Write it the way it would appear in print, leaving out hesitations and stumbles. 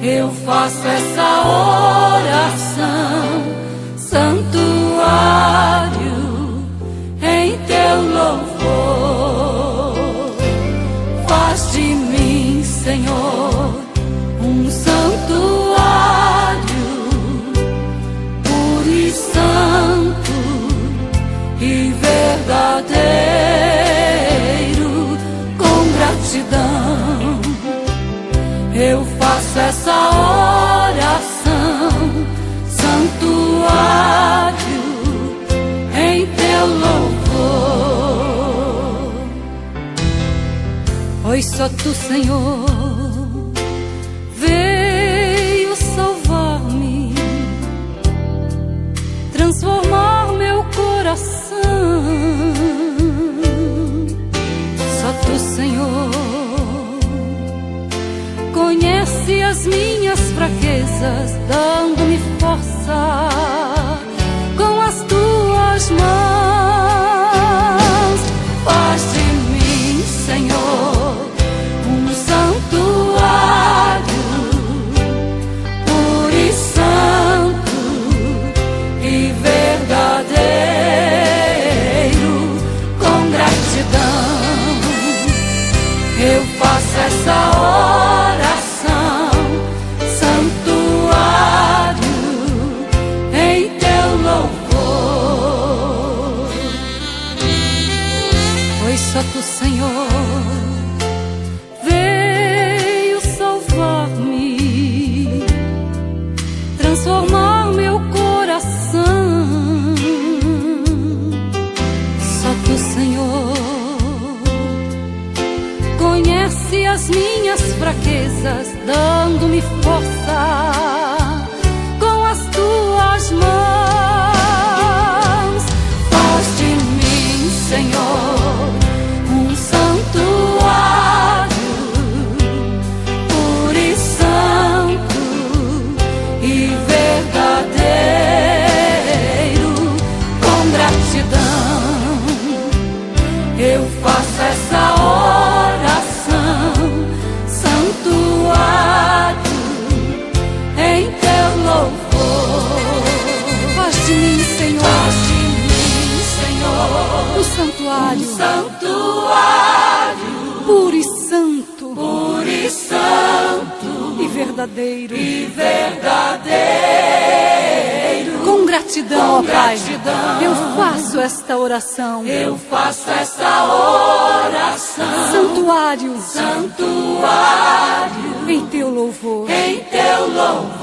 Eu faço essa oração, santuário em teu louvor. Faz de mim, Senhor, um santuário puro e santo e verdadeiro, com gratidão. Eu faço essa oração, santuário em teu louvor. Pois só tu, Senhor, veio salvar-me, transformar meu coração. Só tu, Senhor, conhece as minhas fraquezas, dando-me força com as tuas mãos. Faz de mim, Senhor, um santuário puro e santo e verdadeiro, com gratidão. Eu faço essa oração, santuário em teu louvor. Pois só tu, Senhor, veio salvar-me, transformar meu coração. Só tu, Senhor, conhece as minhas fraquezas, dando-me força com as tuas mãos. Faz de mim, Senhor, um santuário puro e santo e verdadeiro, com gratidão. Eu faço essa oração, santuário em teu louvor. Faz de mim, Senhor, faz de mim, Senhor, um santuário puro e santo e verdadeiro, com gratidão, ó Pai. Eu faço esta oração, eu faço esta oração, santuário em teu louvor, em teu louvor.